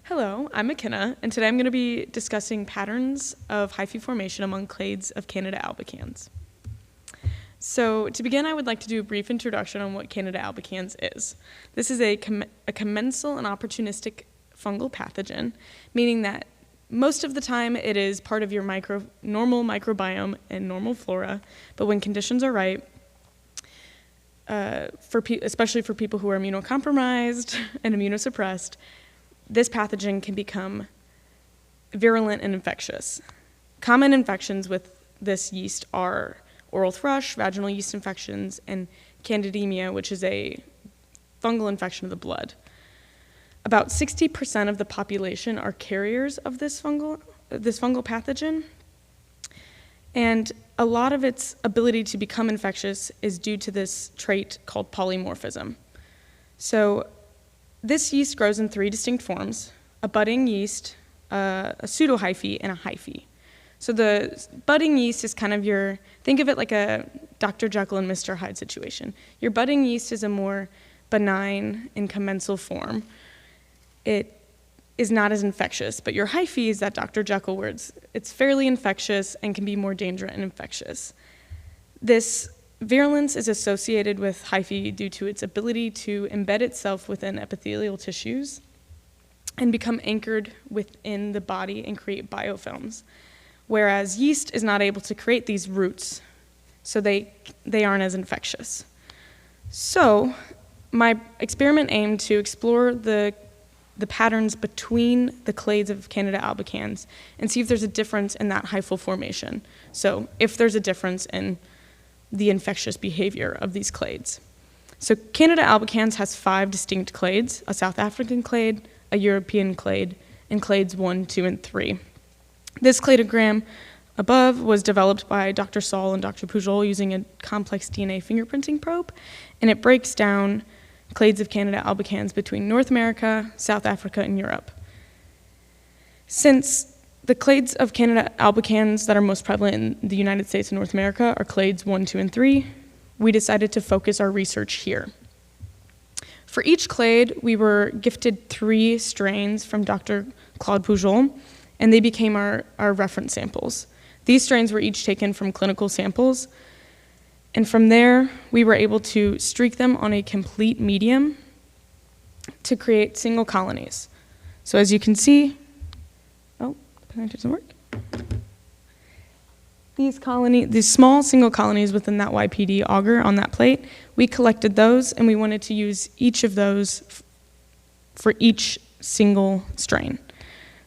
Hello, I'm McKenna, and today I'm going to be discussing patterns of Hyphae formation among clades of Candida albicans. So to begin, I would like to do a brief introduction on what Candida albicans is. This is a commensal and opportunistic fungal pathogen, meaning that most of the time it is part of your normal microbiome and normal flora, but when conditions are right, especially for people who are immunocompromised and immunosuppressed, this pathogen can become virulent and infectious. Common infections with this yeast are oral thrush, vaginal yeast infections, and candidemia, which is a fungal infection of the blood. About 60% of the population are carriers of this fungal pathogen, and a lot of its ability to become infectious is due to this trait called polymorphism. So this yeast grows in three distinct forms: a budding yeast, a pseudohyphae, and a hyphae. So the budding yeast is kind of think of it like a Dr. Jekyll and Mr. Hyde situation. Your budding yeast is a more benign and commensal form. It is not as infectious, but your hyphae is that Dr. Jekyll where it's fairly infectious and can be more dangerous and infectious. This virulence is associated with hyphae due to its ability to embed itself within epithelial tissues and become anchored within the body and create biofilms, whereas yeast is not able to create these roots, so they aren't as infectious. So my experiment aimed to explore the patterns between the clades of Candida albicans and see if there's a difference in that hyphal formation. So if there's a difference in the infectious behavior of these clades. So Candida albicans has 5 distinct clades: a South African clade, a European clade, and clades 1, 2, and 3. This cladogram above was developed by Dr. Saul and Dr. Pujol using a complex DNA fingerprinting probe, and it breaks down clades of Candida albicans between North America, South Africa, and Europe. Since the clades of Candida albicans that are most prevalent in the United States and North America are clades 1, 2, and 3, we decided to focus our research here. For each clade, we were gifted 3 strains from Dr. Claude Pujol, and they became our reference samples. These strains were each taken from clinical samples, and from there, we were able to streak them on a complete medium to create single colonies. So as you can see, doesn't work. These small single colonies within that YPD auger on that plate, we collected those, and we wanted to use each of those for each single strain.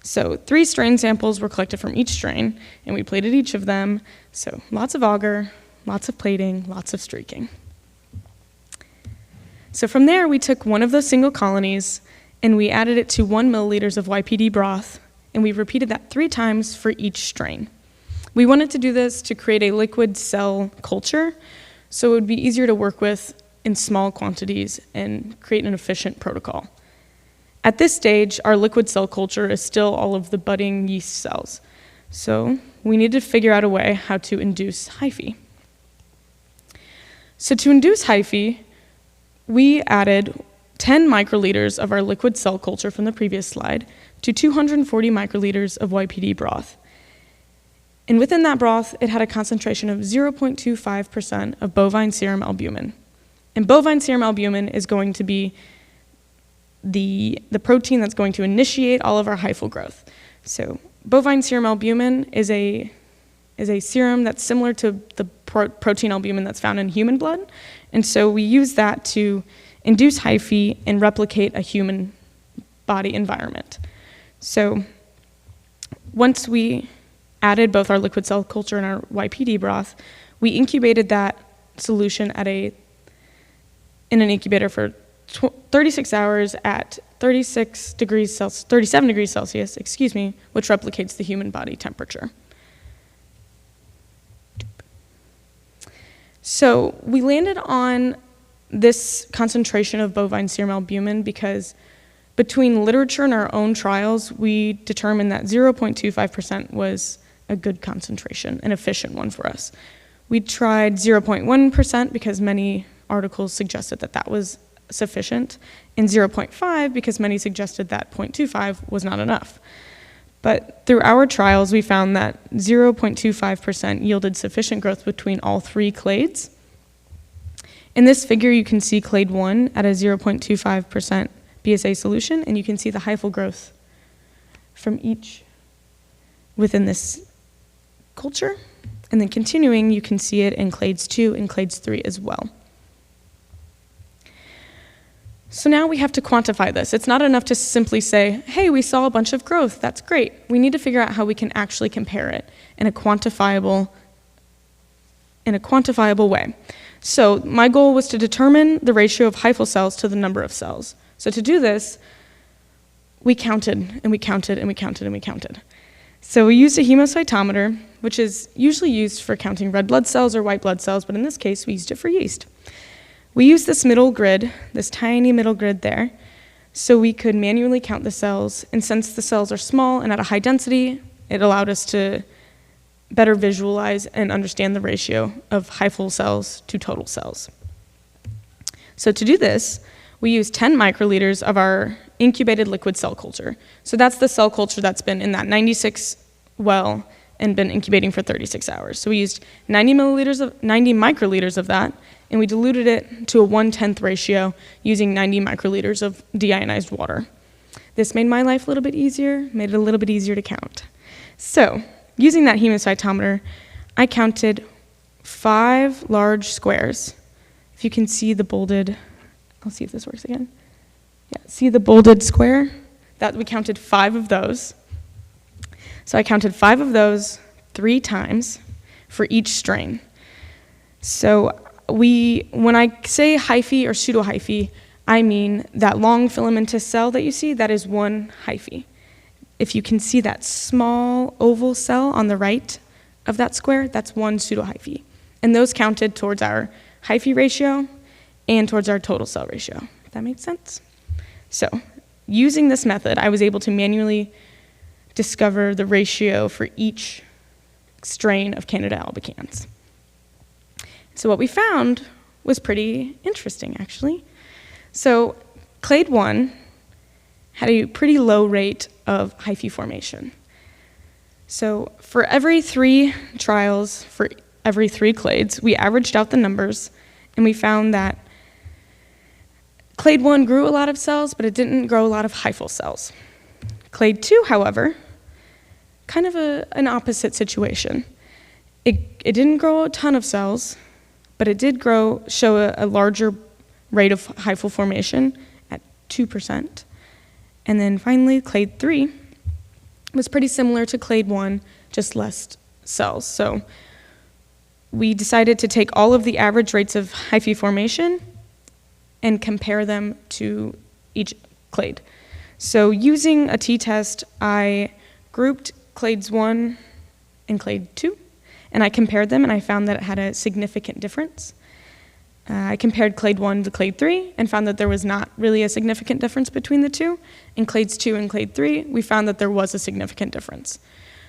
So 3 strain samples were collected from each strain, and we plated each of them. So lots of auger, lots of plating, lots of streaking. So from there, we took one of those single colonies, and we added it to 1 milliliters of YPD broth, and we repeated that 3 times for each strain. We wanted to do this to create a liquid cell culture, so it would be easier to work with in small quantities and create an efficient protocol. At this stage, our liquid cell culture is still all of the budding yeast cells, so we needed to figure out a way how to induce hyphae. So to induce hyphae, we added 10 microliters of our liquid cell culture from the previous slide to 240 microliters of YPD broth. And within that broth, it had a concentration of 0.25% of bovine serum albumin. And bovine serum albumin is going to be the protein that's going to initiate all of our hyphal growth. So bovine serum albumin is a serum that's similar to the protein albumin that's found in human blood. And so we use that to induce hyphae and replicate a human body environment. So once we added both our liquid cell culture and our YPD broth, we incubated that solution in an incubator for 36 hours at 37 degrees Celsius, which replicates the human body temperature. So we landed on this concentration of bovine serum albumin because between literature and our own trials, we determined that 0.25% was a good concentration, an efficient one for us. We tried 0.1% because many articles suggested that that was sufficient, and 0.5 because many suggested that 0.25 was not enough. But through our trials, we found that 0.25% yielded sufficient growth between all 3 clades. In this figure, you can see clade 1 at a 0.25% BSA solution, and you can see the hyphal growth from each within this culture. And then continuing, you can see it in clades 2 and clades 3 as well. So now we have to quantify this. It's not enough to simply say, hey, we saw a bunch of growth, that's great. We need to figure out how we can actually compare it in a quantifiable way. So my goal was to determine the ratio of hyphal cells to the number of cells. So to do this, we counted, and we counted, and we counted, and we counted. So we used a hemocytometer, which is usually used for counting red blood cells or white blood cells, but in this case, we used it for yeast. We used this middle grid, this tiny middle grid there, so we could manually count the cells, and since the cells are small and at a high density, it allowed us to better visualize and understand the ratio of hyphal cells to total cells. So to do this, we used 10 microliters of our incubated liquid cell culture. So that's the cell culture that's been in that 96 well and been incubating for 36 hours. So we used 90 microliters of that, and we diluted it to a 1/10 ratio using 90 microliters of deionized water. This made my life a little bit easier, made it a little bit easier to count. So using that hemocytometer, I counted 5 large squares. If you can see the bolded, I'll see if this works again. Yeah, see the bolded square? That we counted 5 of those. So I counted 5 of those 3 times for each strain. So when I say hyphae or pseudohyphae, I mean that long filamentous cell that you see, that is one hyphae. If you can see that small oval cell on the right of that square, that's one pseudohyphae. And those counted towards our hyphae ratio and towards our total cell ratio. That makes sense? So using this method, I was able to manually discover the ratio for each strain of Candida albicans. So what we found was pretty interesting, actually. So clade 1 had a pretty low rate of hyphae formation. So for every 3 trials, for every 3 clades, we averaged out the numbers, and we found that clade 1 grew a lot of cells, but it didn't grow a lot of hyphal cells. Clade 2, however, kind of an opposite situation. It didn't grow a ton of cells, but it did show a larger rate of hyphal formation at 2%. And then finally, clade 3 was pretty similar to clade 1, just less cells. So we decided to take all of the average rates of hyphae formation and compare them to each clade. So using a t-test, I grouped clades 1 and clade 2, and I compared them, and I found that it had a significant difference. I compared clade 1 to clade 3 and found that there was not really a significant difference between the two. In clades 2 and clade 3, we found that there was a significant difference.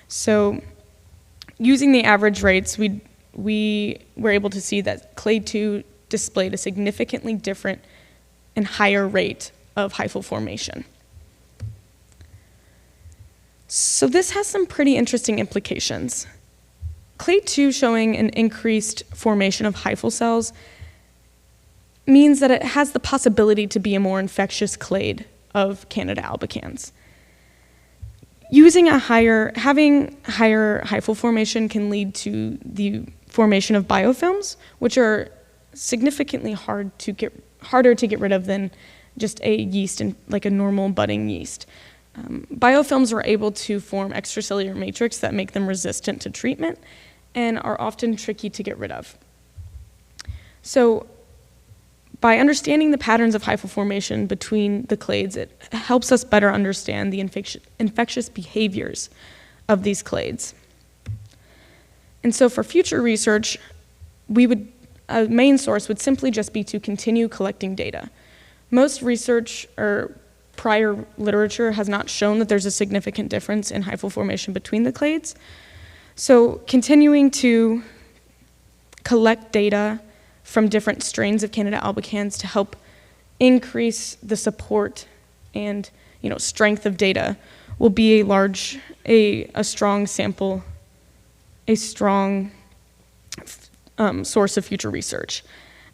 So using the average rates, we were able to see that clade 2 displayed a significantly different and higher rate of hyphal formation. So this has some pretty interesting implications. Clade 2 showing an increased formation of hyphal cells means that it has the possibility to be a more infectious clade of Candida albicans. Having higher hyphal formation can lead to the formation of biofilms, which are significantly harder to get rid of than just a yeast, like a normal budding yeast. Biofilms are able to form extracellular matrix that make them resistant to treatment and are often tricky to get rid of. So by understanding the patterns of hyphal formation between the clades, it helps us better understand the infectious behaviors of these clades. And so for future research, a main source would simply just be to continue collecting data. Most research or prior literature has not shown that there's a significant difference in hyphal formation between the clades. So continuing to collect data from different strains of Candida albicans to help increase the support and strength of data will be a strong sample, a strong source of future research.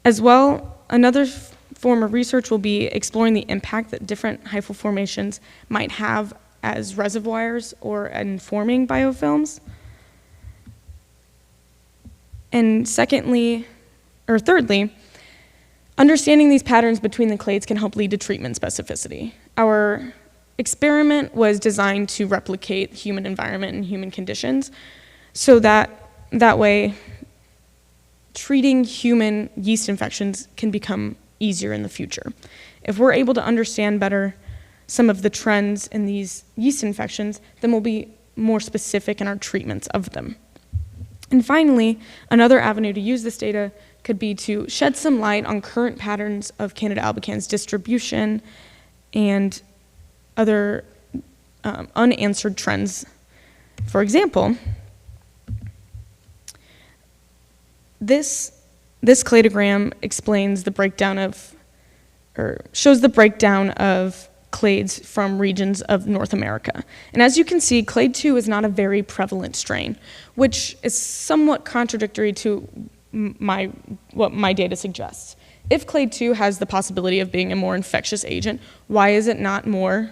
As well, another form of research will be exploring the impact that different hyphal formations might have as reservoirs or in forming biofilms. And thirdly, understanding these patterns between the clades can help lead to treatment specificity. Our experiment was designed to replicate the human environment and human conditions so that way treating human yeast infections can become easier in the future. If we're able to understand better some of the trends in these yeast infections, then we'll be more specific in our treatments of them. And finally, another avenue to use this data could be to shed some light on current patterns of Candida albicans distribution and other unanswered trends. For example, this cladogram explains the breakdown of, or shows the breakdown of clades from regions of North America. And as you can see, clade 2 is not a very prevalent strain, which is somewhat contradictory to what my data suggests. If clade 2 has the possibility of being a more infectious agent, why is it not more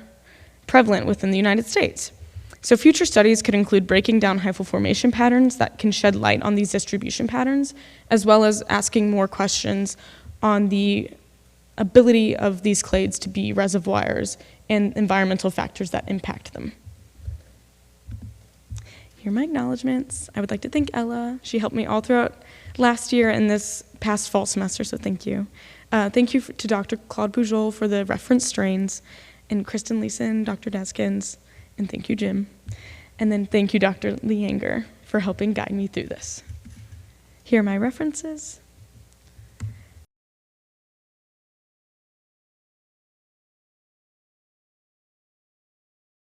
prevalent within the United States? So future studies could include breaking down hyphal formation patterns that can shed light on these distribution patterns, as well as asking more questions on the ability of these clades to be reservoirs and environmental factors that impact them. Here are my acknowledgements. I would like to thank Ella. She helped me all throughout last year and this past fall semester, so thank you. Thank you to Dr. Claude Pujol for the reference strains, and Kristen Leeson, Dr. Deskins, and thank you, Jim. And then thank you, Dr. Leanger, for helping guide me through this. Here are my references.